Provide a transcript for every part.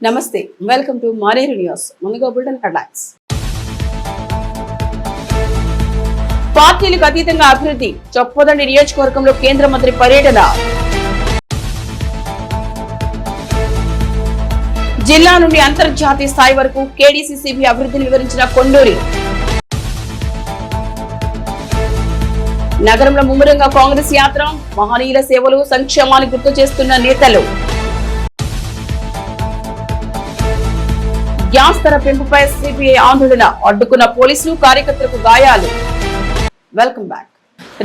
నమస్తే, welcome to Maneru news. ముందుగా bulletin headlines. పార్టీలకు అతీతంగా అభివృద్ధి, చొప్పదండి నియోజకవర్గంలో కేంద్ర మంత్రి పర్యటన. జిల్లా నుండి అంతర్జాతీయ స్థాయి వరకు కేడీసీసీబీ అభివృద్ధిని వివరించిన కొండూరి. నగరంలో ముమ్మరంగా కాంగ్రెస్ యాత్ర, మహనీయుల సేవలు సంక్షేమాన్ని గుర్తు చేస్తున్న నేతలు. గ్యాస్ ధర పెంపుపై సిపిఐ ఆందోళన, అడ్డుకున్న పోలీసులు, కార్యకర్తలకు గాయాలు. Welcome back.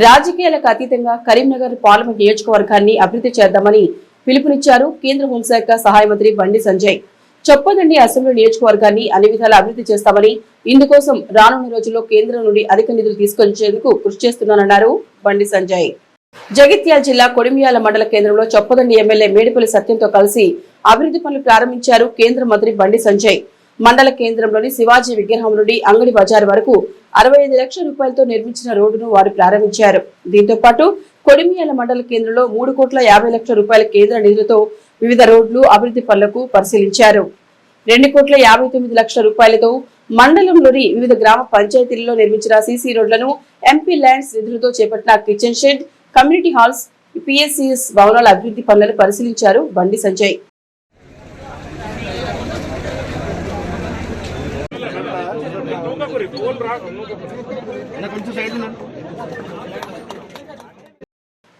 రాజకీయాలకు అతీతంగా కరీంనగర్ పార్లమెంట్ నియోజకవర్గాన్ని అభివృద్ధి చేద్దామని పిలుపునిచ్చారు కేంద్ర హోంశాఖ సహాయ మంత్రి బండి సంజయ్. చొప్పదండి అసెంబ్లీ నియోజకవర్గాన్ని అన్ని విధాలా అభివృద్ధి చేస్తామని, ఇందుకోసం రానున్న రోజుల్లో కేంద్రం నుండి అధిక నిధులు తీసుకొచ్చేందుకు కృషి చేస్తున్నానన్నారు బండి సంజయ్. జగిత్యాల జిల్లా కొడిమియాల మండల కేంద్రంలో చొప్పదండి ఎమ్మెల్యే మేడిపల్లి సత్యంతో కలిసి అభివృద్ధి పనులు ప్రారంభించారు కేంద్ర మంత్రి బండి సంజయ్. మండల కేంద్రంలోని శివాజీ విగ్రహం నుండి అంగడి బజార్ వరకు 65 లక్షల రూపాయలతో నిర్మించిన రోడ్డును వారు ప్రారంభించారు. దీంతో పాటు కొడిమియాల మండల కేంద్రంలో 3,50,00,000 రూపాయల కేంద్ర నిధులతో వివిధ రోడ్లు అభివృద్ధి పనులకు పరిశీలించారు. 2,59,00,000 రూపాయలతో మండలంలోని వివిధ గ్రామ పంచాయతీలలో నిర్మించిన సీసీ రోడ్లను, ఎంపీ ల్యాండ్స్ నిధులతో చేపట్టిన kitchen shed, community halls, PSCS భవనాల అభివృద్ధి పనులను పరిశీలించారు బండి సంజయ్.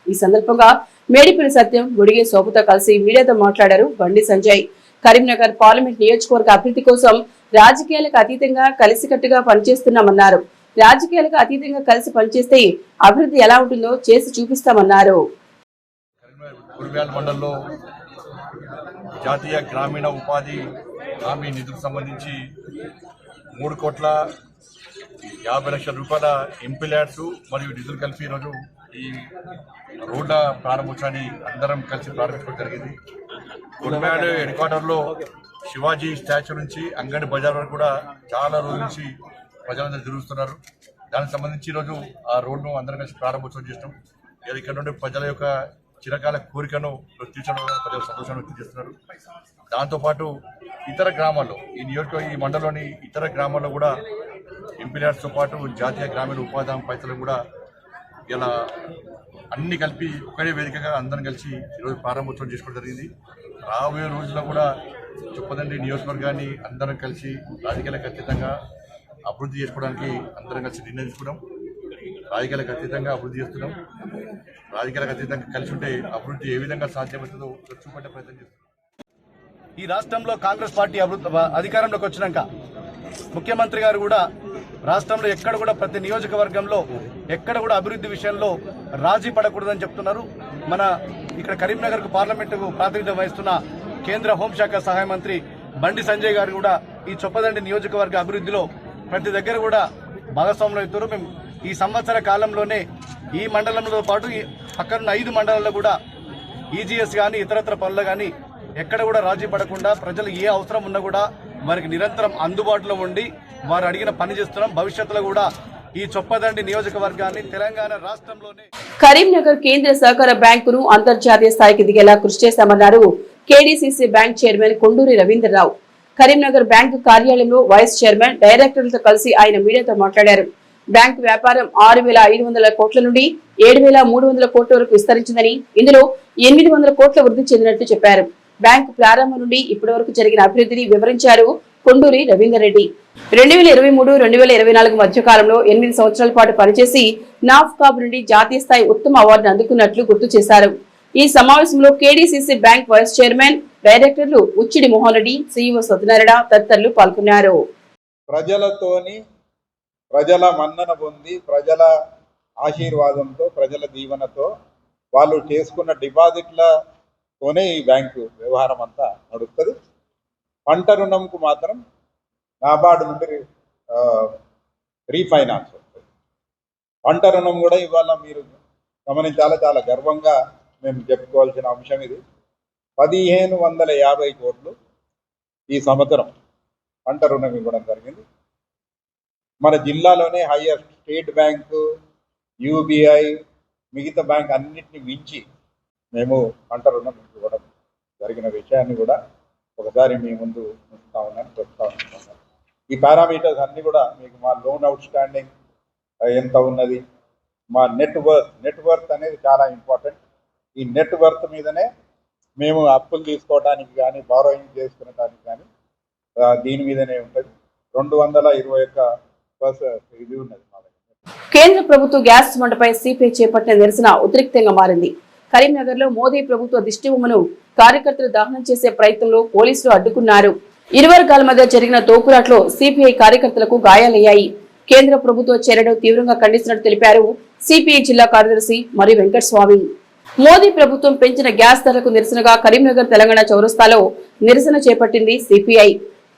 ఈ సందర్భంగా మేడిపల్లి సత్యం, గుడిగే శోభతో కలిసి మీడియాతో మాట్లాడారు బండి సంజయ్. కరీంనగర్ పార్లమెంట్ నియోజకవర్గ అభివృద్ధి కోసం రాజకీయాలకు అతీతంగా కలిసికట్టుగా పనిచేస్తున్నామన్నారు. రాజకీయాలకు అతీతంగా కలిసి పనిచేస్తే అభివృద్ధి ఎలా ఉంటుందో చేసి చూపిస్తామన్నారు. మండలంలో జాతీయ గ్రామీణ ఉపాధి హామీ నిధులకు సంబంధించి 3,50,00,000 రూపాయల ఎంపీ ల్యాండ్స్ మరియు నిధులు కలిపి ఈరోజు ఈ రోడ్ల ప్రారంభోత్సవాన్ని అందరం కలిసి ప్రారంభించడం జరిగింది. కొడిమేడ హెడ్ క్వార్టర్లో శివాజీ స్టాచ్యూ నుంచి అంగడి బజార్ వరకు కూడా చాలా రోజుల నుంచి ప్రజలందరూ తిరుగుతున్నారు. దానికి సంబంధించి ఈరోజు ఆ రోడ్ను అందరం కలిసి ప్రారంభోత్సవం చేసినాం. ఇక్కడ నుండి ప్రజల యొక్క చిరకాల కోరికను తీర్చడం ప్రజలు సంతోషాన్ని వ్యక్తం చేస్తున్నారు. దాంతోపాటు ఇతర గ్రామాల్లో ఈ మండలంలోని ఇతర గ్రామాల్లో కూడా ఎంపీ ల్యాండ్స్తో పాటు జాతీయ గ్రామీణ ఉపాధి హామీ పైసలు కూడా ఇలా అన్ని కలిపి ఒకటే వేదికగా అందరం కలిసి ఈరోజు ప్రారంభోత్సవం చేసుకోవడం జరిగింది. రాబోయే రోజుల్లో కూడా చొప్పదండి నియోజకవర్గాన్ని అందరం కలిసి రాజకీయాలకు అతీతంగా అభివృద్ధి చేసుకోవడానికి అందరం కలిసి నిర్ణయం తీసుకున్నాం. రాజకీయాలకు అతీతంగా అభివృద్ధి చేస్తున్నాం. రాజకీయాలకు అతీతంగా కలిసి ఉంటే అభివృద్ధి ఏ విధంగా సాధ్యమవుతుందో చూపట్టే ప్రయత్నం చేస్తున్నాం. ఈ రాష్ట్రంలో కాంగ్రెస్ పార్టీ అధికారంలోకి వచ్చినాక ముఖ్యమంత్రి గారు కూడా రాష్ట్రంలో ఎక్కడ కూడా ప్రతి నియోజకవర్గంలో ఎక్కడ కూడా అభివృద్ధి విషయంలో రాజీ పడకూడదని చెప్తున్నారు. మన ఇక్కడ కరీంనగర్కు పార్లమెంటుకు ప్రాతినిధ్యం వహిస్తున్న కేంద్ర హోంశాఖ సహాయ మంత్రి బండి సంజయ్ గారు కూడా ఈ చొప్పదండి నియోజకవర్గ అభివృద్ధిలో ప్రతి దగ్గర కూడా భాగస్వాములు అవుతారు. మేము ఈ సంవత్సర కాలంలోనే ఈ మండలంతో పాటు ఈ పక్కనున్న 5 మండలాల్లో కూడా ఈజీఎస్ కానీ ఇతరత్ర పనులు కానీ ఎక్కడ కూడా రాజీ పడకుండా ప్రజలు ఏ అవసరం ఉన్నా కూడా వారికి నిరంతరం అందుబాటులో ఉండి వారు అడిగిన పని చేస్తున్నాం. భవిష్యత్తులో కూడా ఈ చొప్పదండి నియోజకవర్గాన్ని తెలంగాణ రాష్ట్రంలోనే కరీంనగర్ కేంద్ర సహకార బ్యాంకును అంతర్జాతీయ స్థాయికి దిగేలా కృషి చేశామన్నారు KDCC bank chairman Konduri Ravindra Rao. Karimnagar bank కార్యాలయంలో వైస్ చైర్మన్, డైరెక్టర్లతో కలిసి ఆయన మీడియాతో మాట్లాడారు. బ్యాంకు వ్యాపారం 6,500 కోట్ల నుండి 7,300 కోట్ల వరకు విస్తరించిందని, ఇందులో 800 కోట్ల వృద్ధి చెందినట్లు చెప్పారు. బ్యాంకు ప్రారంభం నుండి ఇప్పటి వరకు జరిగిన అభివృద్ధిని వివరించారు కొండూరి రవీందర్రెడ్డి. 2023-2024 మధ్య కాలంలో 8 సంవత్సరాల పాటు పనిచేసి నాఫ్కాబ్ నుండి జాతీయ స్థాయి ఉత్తమ అవార్డును అందుకున్నట్లు గుర్తు చేశారు. ఈ సమావేశంలో కేడీసీసీ బ్యాంక్ వైస్ చైర్మన్, డైరెక్టర్లు ఉచ్చిడి మోహన్ రెడ్డి, సీఈఓ సత్యనారాయణ తదితరులు పాల్గొన్నారు. ప్రజలతోని ప్రజల మన్నన పొంది ప్రజల ఆశీర్వాదంతో ప్రజల దీవెనతో వాళ్ళు చేసుకున్న డిపాజిట్లతోనే ఈ బ్యాంకు వ్యవహారం అంతా నడుస్తుంది. పంట రుణంకు మాత్రం నాబార్డు నుండి రీఫైనాన్స్ వస్తుంది. పంట రుణం కూడా ఇవాళ మీరు గమనించాలా, చాలా గర్వంగా మేము చెప్పుకోవాల్సిన అంశం ఇది. 1,550 కోట్లు ఈ సంవత్సరం పంట రుణం ఇవ్వడం జరిగింది. మన జిల్లాలోనే హైయెస్ట్ స్టేట్ బ్యాంకు, యూబీఐ, మిగతా బ్యాంక్ అన్నింటినీ మించి మేము పంట రుణం ఇవ్వడం జరిగిన విషయాన్ని కూడా ఒకసారి మీ ముందు ఉంచుతా ఉన్నాను, చెప్తా ఉన్నాను. ఈ పారామీటర్స్ అన్నీ కూడా మీకు మా లోన్ అవుట్ స్టాండింగ్ ఎంత ఉన్నది, మా నెట్ వర్త్ అనేది చాలా ఇంపార్టెంట్. ఈ నెట్ వర్త్ మీదనే మేము అప్పులు తీసుకోవడానికి కానీ బారోయింగ్ చేసుకునేదానికి కానీ దీని మీదనే ఉంటుంది. 221% ఇది ఉన్నది మా దగ్గర. కేంద్ర ప్రభుత్వ గ్యాస్ మంటపై సిపిఐ చేపట్టిన నిరసన ఉద్రిక్తంగా మారింది. కరీంనగర్ లో మోదీ ప్రభుత్వ దిష్టిబొమ్మను కార్యకర్తలు దహనం చేసే ప్రయత్నంలో పోలీసులు అడ్డుకున్నారు. ఇరు వర్గాల మధ్య జరిగిన తోపులాట్లో సిపిఐ కార్యకర్తలకు గాయాలయ్యాయి. కేంద్ర ప్రభుత్వ చర్యను తీవ్రంగా ఖండిస్తున్నట్టు తెలిపారు సిపిఐ జిల్లా కార్యదర్శి మరి వెంకటస్వామి. మోదీ ప్రభుత్వం పెంచిన గ్యాస్ ధరలకు నిరసనగా కరీంనగర్ తెలంగాణ చౌరస్తాలో నిరసన చేపట్టింది సిపిఐ.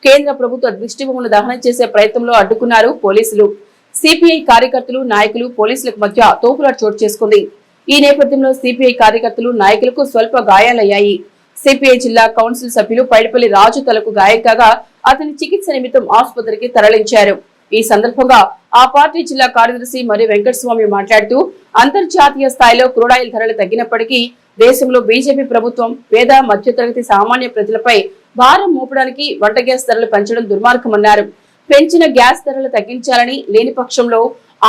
కేంద్ర ప్రభుత్వ దిష్టిబొమ్మను దహనం చేసే ప్రయత్నంలో అడ్డుకున్నారు పోలీసులు. సిపిఐ కార్యకర్తలు, నాయకులు, పోలీసులకు మధ్య తోపులాట చోటు చేసుకుంది. ఈ నేపథ్యంలో సిపిఐ కార్యకర్తలు, నాయకులకు స్వల్ప గాయాలయ్యాయి. సిపిఐ జిల్లా కౌన్సిల్ సభ్యులు పైడిపల్లి రాజు తలకు గాయం కాగా అతని చికిత్స నిమిత్తం ఆసుపత్రికి తరలించారు. ఈ సందర్భంగా ఆ పార్టీ జిల్లా కార్యదర్శి మరి వెంకటస్వామి మాట్లాడుతూ అంతర్జాతీయ స్థాయిలో క్రూడాయిల్ ధరలు తగ్గినప్పటికీ దేశంలో బీజేపీ ప్రభుత్వం పేద మధ్యతరగతి సామాన్య ప్రజలపై భారం మోపడానికి వంట గ్యాస్ ధరలు పెంచడం దుర్మార్గమన్నారు. పెంచిన గ్యాస్ ధరలు తగ్గించాలని, లేని పక్షంలో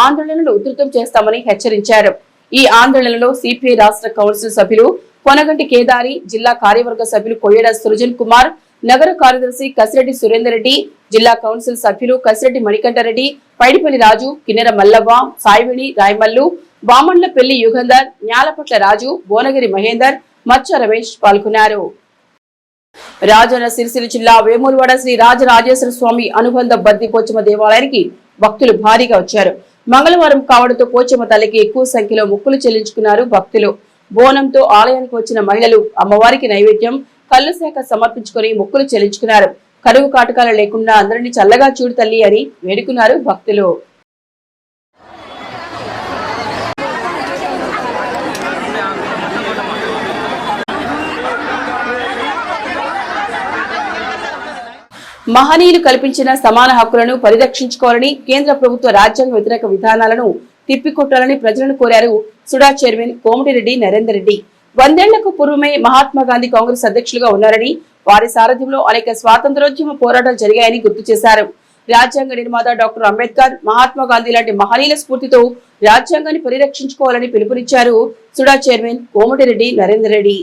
ఆందోళనలు ఉధృతం చేస్తామని హెచ్చరించారు. ఈ ఆందోళనలో సిపిఐ రాష్ట్ర కౌన్సిల్ సభ్యులు పొనగంటి కేదారి, జిల్లా కార్యవర్గ సభ్యులు కొయ్యడ సృజన్ కుమార్, నగర కార్యదర్శి కసిరెడ్డి సురేందర్ రెడ్డి, జిల్లా కౌన్సిల్ సభ్యులు కసిరెడ్డి మణికంఠరెడ్డి, పైడిపల్లి రాజు, కిన్నెర మల్లవ్వ, సాయివేణి రాయమల్లు, బామండ్ల పెళ్లి యుగంధర్, న్యాలపట్ల రాజు, భువనగిరి మహేందర్, మచ్చ రమేష్ పాల్గొన్నారు. రాజన్న సిరిసిల్ల జిల్లా వేములవాడ శ్రీ రాజరాజేశ్వర స్వామి అనుబంధ బద్ది పోచమ్మ దేవాలయానికి భక్తులు భారీగా వచ్చారు. మంగళవారం కావడంతో పోచమ్మ తల్లికి ఎక్కువ సంఖ్యలో మొక్కులు చెల్లించుకున్నారు భక్తులు. బోనంతో ఆలయానికి వచ్చిన మహిళలు అమ్మవారికి నైవేద్యం, కళ్ళు శాఖ సమర్పించుకుని మొక్కులు చెల్లించుకున్నారు. కరువు కాటకాలు లేకుండా అందరినీ చల్లగా చూడు తల్లి అని వేడుకున్నారు భక్తులు. మహనీయులు కల్పించిన సమాన హక్కులను పరిరక్షించుకోవాలని, కేంద్ర ప్రభుత్వ రాజ్యాంగ వ్యతిరేక విధానాలను తిప్పికొట్టాలని ప్రజలను కోరారు సుడా చైర్మన్ కోమటిరెడ్డి నరేందర్ రెడ్డి. 100 ఏళ్లకు పూర్వమే మహాత్మా గాంధీ కాంగ్రెస్ అధ్యక్షులుగా ఉన్నారని, వారి సారథ్యంలో అనేక స్వాతంత్ర్యోద్యమ పోరాటాలు జరిగాయని గుర్తు చేశారు. రాజ్యాంగ నిర్మాత డాక్టర్ అంబేద్కర్, మహాత్మా గాంధీ లాంటి మహనీయుల స్ఫూర్తితో రాజ్యాంగాన్ని పరిరక్షించుకోవాలని పిలుపునిచ్చారు సుడా చైర్మన్ కోమటిరెడ్డి నరేందర్ రెడ్డి.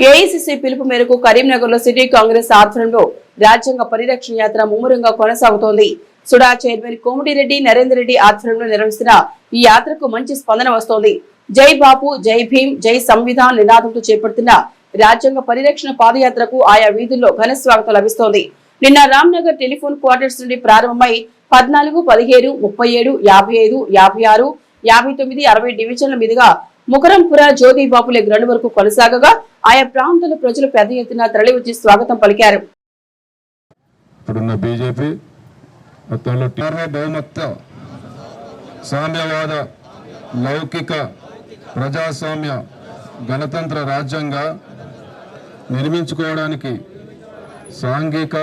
ఏఐసిసి పిలుపు మేరకు కరీంనగర్ లో సిటీ కాంగ్రెస్ ఆధ్వర్యంలో రాజ్యాంగ పరిరక్షణ యాత్ర ముమ్మరంగా కొనసాగుతోంది. సుడా చైర్మన్ కోమటిరెడ్డి నరేందర్ రెడ్డి ఆధ్వర్యంలో నిర్వహిస్తున్న ఈ యాత్రకు మంచి స్పందన వస్తోంది. జై బాపు, జై భీమ్, జై సంవిధాన్ నినాదంతో చేపడుతున్న రాజ్యాంగ పరిరక్షణ పాదయాత్రకు ఆయా వీధుల్లో ఘన స్వాగతం లభిస్తోంది. నిన్న రామ్నగర్ టెలిఫోన్ క్వార్టర్స్ నుండి ప్రారంభమై 14, 17, 37, 55, 56, 59, 60 డివిజన్ల మీదుగా ముకరంపుర, జ్యోతి బాపులే గ్రౌండ్ వరకు కొనసాగగా ఆయా ప్రాంతాల ప్రజలు పెద్ద ఎత్తున తరలివచ్చి స్వాగతం పలికారు. ఇప్పుడున్న బీజేపీ బహుమత సామ్యవాద లౌకిక ప్రజాస్వామ్య గణతంత్ర రాజ్యంగా నిర్మించుకోవడానికి సాంఘిక,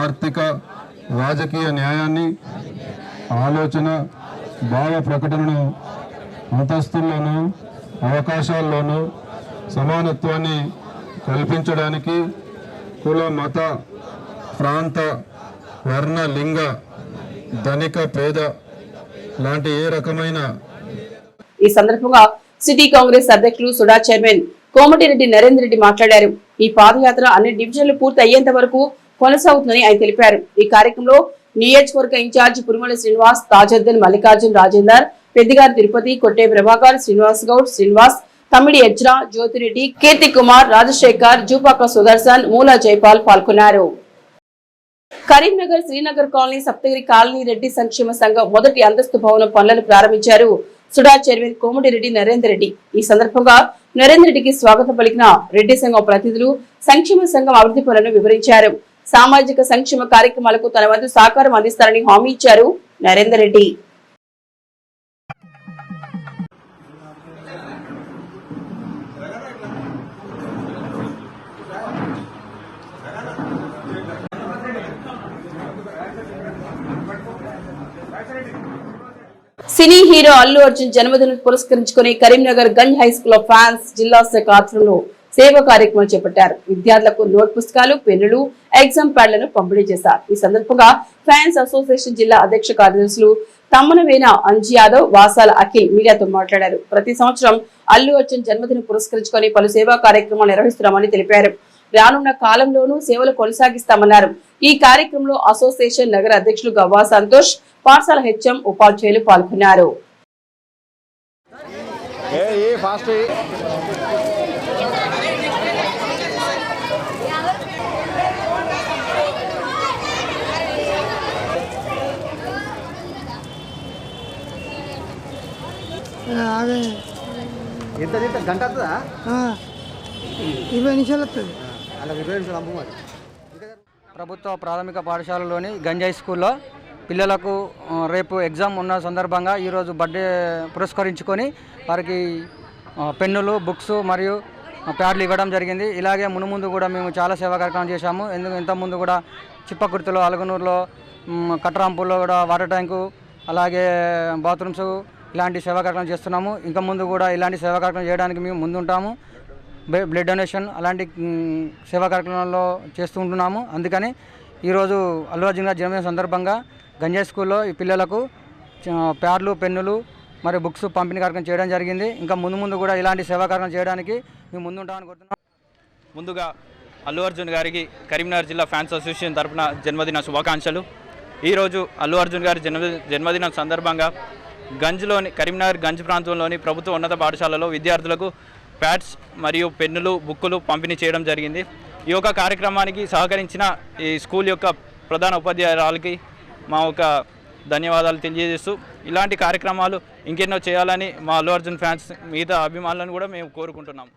ఆర్థిక, రాజకీయ న్యాయాన్ని, ఆలోచన, భావ ప్రకటనను, అంతస్తుల్లోనూ అవకాశాల్లోనూ సమానత్వాన్ని కల్పించడానికి కుల, మత, ప్రాంత, వర్ణ, లింగ, ధనిక, పేద లాంటి ఏ రకమైన. ఈ సందర్భంగా సిటీ కాంగ్రెస్ అధ్యక్షులు సుడా చైర్మన్ కోమటిరెడ్డి నరేందర్ రెడ్డి మాట్లాడారు. ఈ పాదయాత్ర అన్ని డివిజన్లు పూర్తి అయ్యేంత వరకు కొనసాగుతుందని ఆయన తెలిపారు. ఈ కార్యక్రమంలో నియోజకవర్గ ఇన్ఛార్జి పురుమల శ్రీనివాస్, తాజద్దెన్ మల్లికార్జున్ రాజేందర్, పెద్దిగారి తిరుపతి, కొట్టే ప్రభాకర్, శ్రీనివాస్ గౌడ్, శ్రీనివాస్, తమిడి ఎజ్రా, జ్యోతిరెడ్డి, కీర్తి కుమార్, రాజశేఖర్, జూపాక సుదర్శన్, మూల జైపాల్ పాల్గొన్నారు. కరీంనగర్ శ్రీనగర్ కాలనీ సప్తగిరి కాలనీ రెడ్డి సంక్షేమ సంఘం మొదటి అంతస్తు భవనం పనులను ప్రారంభించారు సుడా చైర్మన్ కోమటిరెడ్డి నరేందర్ రెడ్డి. ఈ సందర్భంగా నరేందర్ రెడ్డికి స్వాగతం పలికిన రెడ్డి సంఘం ప్రతినిధులు సంక్షేమ సంఘం అభివృద్ధి పనులను వివరించారు. సామాజిక సంక్షేమ కార్యక్రమాలకు తన వంతు సహకారం అందిస్తారని హామీ ఇచ్చారు నరేందర్ రెడ్డి. సినీ హీరో అల్లు అర్జున్ జన్మదినం పురస్కరించుకుని Karimnagar Ganj high school of fans జిల్లా శాఖ ఆధ్వర్యంలో సేవా కార్యక్రమం చేపట్టారు. విద్యార్థులకు నోట్ పుస్తకాలు, పెన్నులు, ఎగ్జామ్ ప్యాడ్లను పంపిణీ చేశారు. ఈ సందర్భంగా ఫ్యాన్స్ అసోసియేషన్ జిల్లా అధ్యక్ష కార్యదర్శులు తమ్మనవేన అంజీ యాదవ్, వాసాల అఖిల్ మీడియాతో మాట్లాడారు. ప్రతి సంవత్సరం అల్లు అర్జున్ జన్మదినం పురస్కరించుకొని పలు సేవా కార్యక్రమాలు నిర్వహిస్తున్నామని తెలిపారు. రానున్న కాలంలోనూ సేవలు కొనసాగిస్తామన్నారు. ఈ కార్యక్రమంలో అసోసియేషన్ నగర అధ్యక్షులు గవ్వా సంతోష్, పాఠశాల హెచ్ఎం, ఉపాధ్యాయులు పాల్గొన్నారు. గంట 20 నిమిషాలు వస్తుంది. ప్రభుత్వ ప్రాథమిక పాఠశాలలోని గంజాయి స్కూల్లో పిల్లలకు రేపు ఎగ్జామ్ ఉన్న సందర్భంగా ఈరోజు బర్త్డే పురస్కరించుకొని వారికి పెన్నులు, బుక్స్ మరియు ప్యాడ్లు ఇవ్వడం జరిగింది. ఇలాగే మునుముందు కూడా మేము చాలా సేవా కార్యక్రమం చేశాము. ఇంతకుముందు కూడా చిప్పకుర్తిలో, అలగనూరులో, కట్రాంపూర్లో కూడా వాటర్ ట్యాంకు, అలాగే బాత్రూమ్స్ ఇలాంటి సేవా కార్యక్రమం చేస్తున్నాము. ఇంకా ముందు కూడా ఇలాంటి సేవా కార్యక్రమం చేయడానికి మేము ముందుంటాము. బ్లడ్ డొనేషన్ అలాంటి సేవా కార్యక్రమాల్లో చేస్తూ ఉంటున్నాము. అందుకని ఈరోజు అల్లు అర్జున్ గారి జన్మదిన సందర్భంగా గంజాయి స్కూల్లో ఈ పిల్లలకు ప్యాడ్లు, పెన్నులు మరియు బుక్స్ పంపిణీ కార్యక్రమం చేయడం జరిగింది. ఇంకా ముందు కూడా ఇలాంటి సేవా కార్యక్రమం చేయడానికి మేము ముందుంటామని కోరుతున్నాం. ముందుగా అల్లు అర్జున్ గారికి కరీంనగర్ జిల్లా ఫ్యాన్స్ అసోసియేషన్ తరఫున జన్మదిన శుభాకాంక్షలు. ఈరోజు అల్లు అర్జున్ గారి జన్మదినం సందర్భంగా కరీంనగర్ గంజ్ ప్రాంతంలోని ప్రభుత్వ ఉన్నత పాఠశాలలో విద్యార్థులకు ప్యాడ్స్ మరియు పెన్నులు, బుక్కులు పంపిణీ చేయడం జరిగింది. ఈ యొక్క కార్యక్రమానికి సహకరించిన ఈ స్కూల్ యొక్క ప్రధాన ఉపాధ్యాయురాలకి మా ఒక ధన్యవాదాలు తెలియజేస్తూ ఇలాంటి కార్యక్రమాలు ఇంకెన్నో చేయాలని మా అల్లు అర్జున్ ఫ్యాన్స్ మిగతా అభిమానులను కూడా మేము కోరుకుంటున్నాం.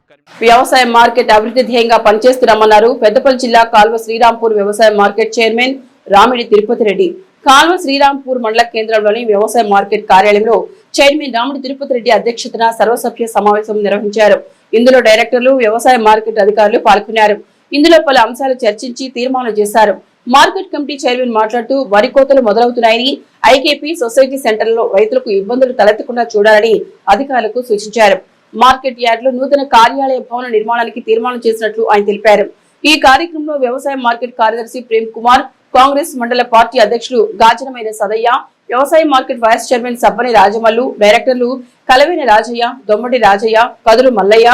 వ్యవసాయ మార్కెట్ అభివృద్ధి ధ్యేయంగా పనిచేస్తున్నామన్నారు పెద్దపల్లి జిల్లా కాల్వ శ్రీరాంపూర్ వ్యవసాయ మార్కెట్ చైర్మన్ రామిడి తిరుపతి రెడ్డి. కాల్వ శ్రీరాంపూర్ మండల కేంద్రంలోని వ్యవసాయ మార్కెట్ కార్యాలయంలో చైర్మన్ రామిడి తిరుపతి రెడ్డి అధ్యక్షతన సర్వసభ్య సమావేశం నిర్వహించారు. ఇందులో డైరెక్టర్లు, వ్యవసాయ మార్కెట్ అధికారులు పాల్గొన్నారు. ఇందులో పలు అంశాలు చర్చించి తీర్మానం చేశారు. మార్కెట్ కమిటీ చైర్మన్ మాట్లాడుతూ వరి కోతలు మొదలవుతున్నాయని, ఐకేపీ సొసైటీ సెంటర్లో రైతులకు ఇబ్బందులు తలెత్తకుండా చూడాలని అధికారులకు సూచించారు. మార్కెట్ యార్డులో నూతన కార్యాలయ భవన నిర్మాణానికి తీర్మానం చేసినట్లు ఆయన తెలిపారు. ఈ కార్యక్రమంలో వ్యవసాయ మార్కెట్ కార్యదర్శి ప్రేమ్ కుమార్, కాంగ్రెస్ మండల పార్టీ అధ్యక్షులు గాజనమైన సదయ్య, వ్యవసాయ market vice chairman Sabbani Rajamallu, డైరెక్టర్లు కలవేన రాజయ్య, దొమ్మటి రాజయ్య, కదులు మల్లయ్య,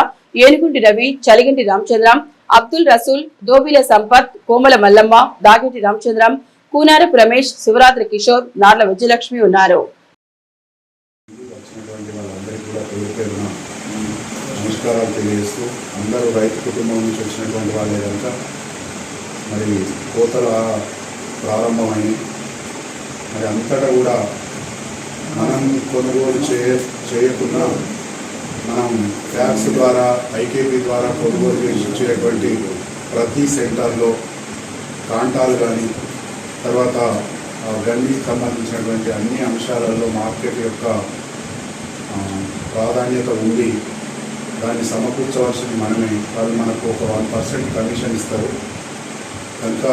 ఏనుగుంటి రవి, చలిగంటి రామచంద్రం, అబ్దుల్ రసూల్, దోబిల సంపత్, కోమల మల్లమ్మ, దాగేటి రామచంద్రం, కూనారపు రమేష్, శివరాత్రి కిషోర్, నార్ల విజయలక్ష్మి ఉన్నారు. నమస్కారాలు తెలియజేస్తూ అందరూ రైతు కుటుంబం నుంచి వచ్చినటువంటి వాళ్ళే కనుక మరి కోతలు ప్రారంభమైంది. మరి అంతటా కూడా మనం కొనుగోలు చేయకుండా మనం ట్యాక్స్ ద్వారా, ఐకేపీ ద్వారా కొనుగోలు చేసి ఇచ్చేటువంటి ప్రతి సెంటర్లో కాంటాలు కానీ, తర్వాత గన్నీకి సంబంధించినటువంటి అన్ని అంశాలలో మార్కెట్ యొక్క ప్రాధాన్యత ఉంది. దాన్ని సమకూర్చవలసింది మనమే. వాళ్ళు మనకు ఒక 1% కమిషన్ ఇస్తారు కనుక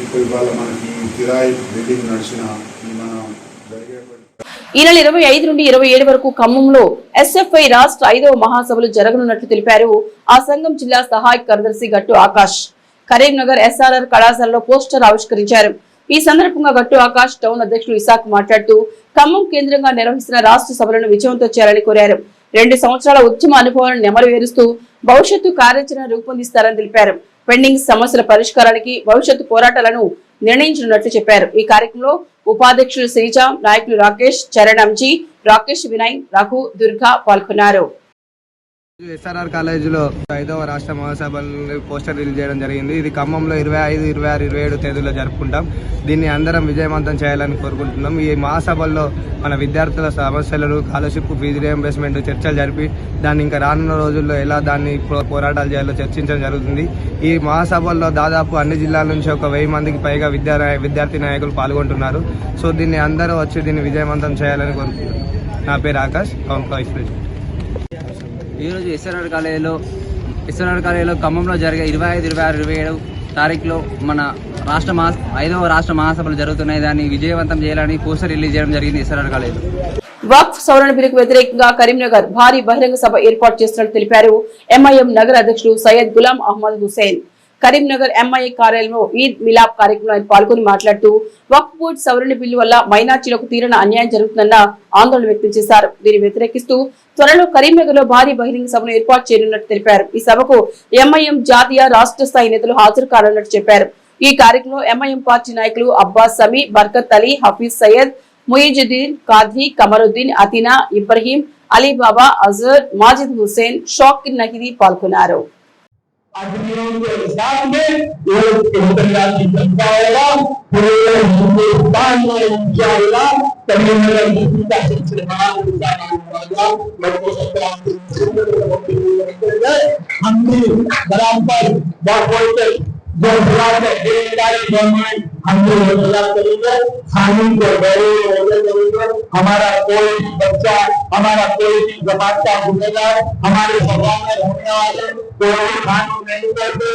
ఇప్పుడు ఇవాళ మనకి కిరాయి బిల్డింగ్ నడిచిన మనం జరిగేటువంటి ఈ నెల 25 నుండి 27 వరకు ఖమ్మంలో ఎస్ఎఫ్ఐ రాష్ట్ర 5వ మహాసభలు జరగనున్నట్లు తెలిపారు ఆ సంఘం జిల్లా సహాయక కార్యదర్శి గట్టు ఆకాష్. కరీంనగర్ ఎస్ఆర్ఆర్ కళాశాలలో పోస్టర్ ఆవిష్కరించారు. ఈ సందర్భంగా గట్టు ఆకాష్ టౌన్ అధ్యక్షులు ఇసాక్ మాట్లాడుతూ ఖమ్మం కేంద్రంగా నిర్వహిస్తున్న రాష్ట్ర సభలను విజయవంతం చేయాలని కోరారు. 2 సంవత్సరాల ఉద్యమ అనుభవాలను నెమరువేరుస్తూ భవిష్యత్తు కార్యాచరణ రూపొందిస్తారని తెలిపారు. పెండింగ్ సమస్యల పరిష్కారానికి భవిష్యత్తు పోరాటాలను నిర్ణయించనున్నట్లు చెప్పారు. ఈ కార్యక్రమంలో ఉపాధ్యక్షులు శ్రీజ, నాయకులు రాకేష్, చరణ్ అంజీ, రాకేష్, వినయ్, రఘు, దుర్గా పాల్గొన్నారు. ఎస్ఆర్ఆర్ కాలేజీలో 5వ రాష్ట్ర మహాసభలు పోస్టర్ రిలీజ్ చేయడం జరిగింది. ఇది ఖమ్మంలో 25, 26, 27 తేదీలో జరుపుకుంటాం. దీన్ని అందరం విజయవంతం చేయాలని కోరుకుంటున్నాం. ఈ మహాసభల్లో మన విద్యార్థుల సమస్యలు, స్కాలర్షిప్, ఫీజు రియంబర్స్మెంట్ చర్చలు జరిపి దాన్ని ఇంకా రానున్న రోజుల్లో ఎలా దాన్ని పోరాటాలు చేయాలో చర్చించడం జరుగుతుంది. ఈ మహాసభల్లో దాదాపు అన్ని జిల్లాల నుంచి ఒక 1000 మందికి పైగా విద్యార్థి నాయకులు పాల్గొంటున్నారు. సో దీన్ని అందరూ వచ్చి దీన్ని విజయవంతం చేయాలని కోరుకుంటున్నాం. నా పేరు ఆకాష్, టౌన్ వైస్ ప్రెసిడెంట్. ఈరోజు ఎస్ఆర్ఆర్ కాలేజీలో ఖమ్మంలో జరిగే 25, 26, 27 తారీఖులో మన 5వ రాష్ట్ర మహాసభలు జరుగుతున్నాయి. దాన్ని విజయవంతం చేయాలని పోస్టర్ రిలీజ్ చేయడం జరిగింది ఎస్ఆర్ఆర్ కాలేజీలో. వక్ఫ్ సవరణ బిల్లుకు వ్యతిరేకంగా కరీంనగర్ భారీ బహిరంగ సభ ఏర్పాటు చేస్తున్నట్టు తెలిపారు ఎంఐఎం నగర అధ్యక్షుడు సయ్యద్ గులాం అహ్మద్ హుసేన్. కరీంనగర్ ఎంఐఏ కార్యాలయంలో ఈద్ మిలాప్ కార్యక్రమంలో ఆయన పాల్గొని మాట్లాడుతూ వక్ఫ్ బోర్డు సవరణ బిల్లు వల్ల మైనార్టీలకు తీరని అన్యాయం జరుగుతుందన్న ఆందోళన వ్యక్తం చేశారు. దీన్ని వ్యతిరేకిస్తూ త్వరలో కరీంనగర్ లో భారీ బహిరంగ సభను ఏర్పాటు చేయనున్నట్టు తెలిపారు. ఈ సభకు ఎంఐఎం జాతీయ రాష్ట్ర స్థాయి నేతలు హాజరు కానున్నట్టు చెప్పారు. ఈ కార్యక్రమంలో ఎంఐఎం పార్టీ నాయకులు అబ్బాస్ సమీ, బర్కత్ అలీ, హఫీజ్ సయ్యద్, ముయిజుద్దీన్, కాద్రీ, కమరుద్దీన్, అతినా, ఇబ్రహీం, అలీబాబా, అజర్, మాజిద్ హుసేన్, షాకిర్ నహీదీ పాల్గొన్నారు. जो हम करेंगे, कानून को करेंगे, हमारा कोई बच्चा, हमारा कोई जमात का गुनेगार हमारे सभा में होने वाले कोई कानून नहीं करते।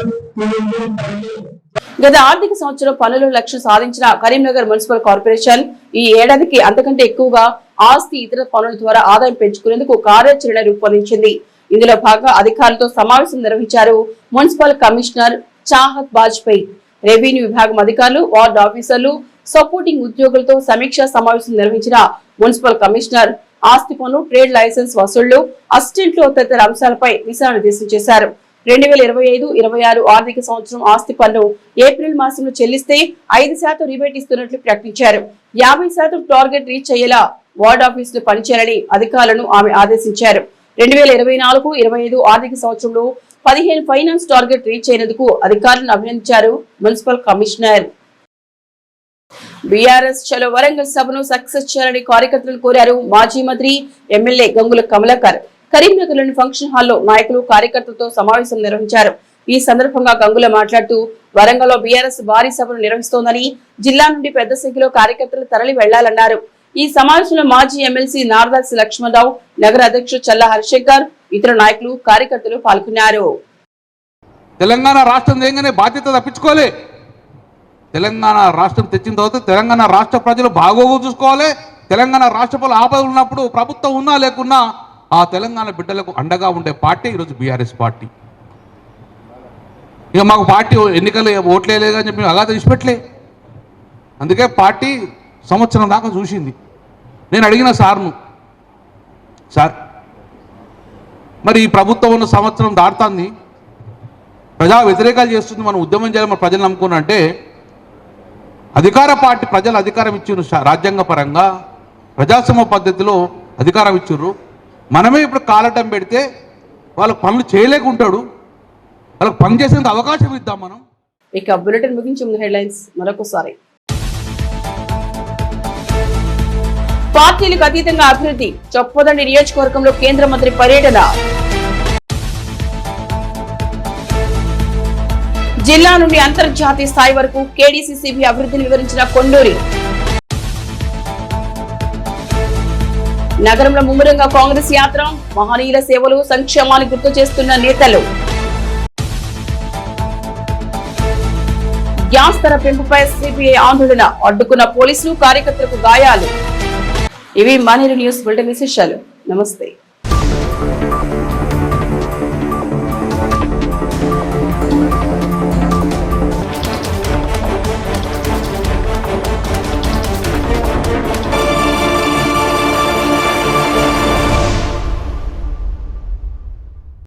గత ఆర్థిక సంవత్సరం పనుల లక్ష్యం సాధించిన కరీంనగర్ మున్సిపల్ కార్పొరేషన్ ఈ ఏడాదికి అంతకంటే ఎక్కువగా ఆస్తి ఇతర పనుల ద్వారా ఆదాయం పెంచుకునేందుకు కార్యాచరణ రూపొందించింది. ఇందులో భాగంగా అధికారులతో సమావేశం నిర్వహించారు municipal commissioner Chahat Bajpai. Revenue విభాగం అధికారులు, వార్డు ఆఫీసర్లు, సపోర్టింగ్ ఉద్యోగులతో సమీక్షా సమావేశం నిర్వహించిన మున్సిపల్ కమిషనర్ ఆస్తి పన్ను, ట్రేడ్ లైసెన్స్ వసూళ్లు, అసిస్టెంట్లు తదితర అంశాలపై దిశానిర్దేశం చేశారు. 2025-26 ఆర్థిక సంవత్సరం ఆస్తి పన్ను ఏప్రిల్ మాసంలో చెల్లిస్తే 5% రిబేట్ ఇస్తున్నట్లు ప్రకటించారు. 50% టార్గెట్ రీచ్ అయ్యేలా వార్డు ఆఫీసులు పనిచేయాలని అధికారులను ఆమె ఆదేశించారు. 2024-25 ఆర్థిక సంవత్సరంలో 15 ఫైనాన్స్ టార్గెట్ రీచ్ అయినందుకు అధికారులను అభినందించారు మున్సిపల్ కమిషనర్. బీఆర్ఎస్ చలో వరంగల్ సభను సక్సెస్ చేయాలని కార్యకర్తలను కోరారు మాజీ మంత్రి ఎమ్మెల్యే గంగుల కమలాకర్. కరీంనగర్ లోని ఫంక్షన్ హాల్లో నాయకులు, కార్యకర్తలతో సమావేశం నిర్వహించారు. ఈ సందర్భంగా గంగుల మాట్లాడుతూ వరంగల్ లో బీఆర్ఎస్ భారీ సభను నిర్వహిస్తోందని, జిల్లా నుండి పెద్ద సంఖ్యలో కార్యకర్తలు తరలి వెళ్లాలన్నారు. ఈ సమావేశంలో మాజీ ఎమ్మెల్సీ నారదాసి లక్ష్మణరావు, నగర అధ్యక్షుడు చల్ల హరిశంకర్, ఇతర నాయకులు, కార్యకర్తలు పాల్గొన్నారు. తెలంగాణ రాష్ట్రం దేగానే బాధ్యత తప్పించుకోలే. తెలంగాణ రాష్ట్రం తెచ్చిన తర్వాత తెలంగాణ రాష్ట్ర ప్రజలు బాగోగు చూసుకోవాలి. తెలంగాణ రాష్ట్రపతులు ఆపదలు ఉన్నప్పుడు ప్రభుత్వం ఉన్నా లేకున్నా ఆ తెలంగాణ బిడ్డలకు అండగా ఉండే పార్టీ ఈరోజు బీఆర్ఎస్ పార్టీ. ఇక మాకు పార్టీ ఎన్నికలు ఓట్లేలేదు అని చెప్పి అలా తీసిపెట్టలే. అందుకే పార్టీ సంవత్సరం దాకా చూసింది. నేను అడిగిన సార్ను, సార్ మరి ఈ ప్రభుత్వం ఉన్న సంవత్సరం దాటుతుంది, ప్రజా వ్యతిరేకాలు చేస్తుంది, మనం ఉద్యమం చేయాలి, మన ప్రజలు నమ్ముకున్నా అంటే అధికార పార్టీ ప్రజలు అధికారం ఇచ్చారు, రాజ్యాంగ పరంగా ప్రజాస్వామ్య పద్ధతిలో అధికారం ఇచ్చారు. మనమే ఇప్పుడు కాలటం పెడితే వాళ్ళకు పనులు చేయలేకుంటాడు, వాళ్ళకు పని చేసేంత అవకాశం ఇద్దాం మనం. ఇక బులెటిన్ ముగించే ముందు హెడ్లైన్స్ మరొకసారి. పార్టీలకు అతీతంగా అభివృద్ధి, చొప్పదండి నియోజకవర్గంలో కేంద్ర మంత్రి పర్యటన. జిల్లా నుండి అంతర్జాతీయ స్థాయి వరకు కేడీసీసీబీ అభివృద్ధిని వివరించిన కొండూరి. నగరంలో ముమ్మరంగా కాంగ్రెస్ యాత్ర, మహనీయుల సేవలు, సంక్షేమాన్ని గుర్తు చేస్తున్న నేతలు. గ్యాస్ ధర పెంపుపై సిపిఐ ఆందోళన, అడ్డుకున్న పోలీసులు, కార్యకర్తలకు గాయాలు. ఇవి మానేరు న్యూస్ బులెటిన్ విశేషాలు. నమస్తే.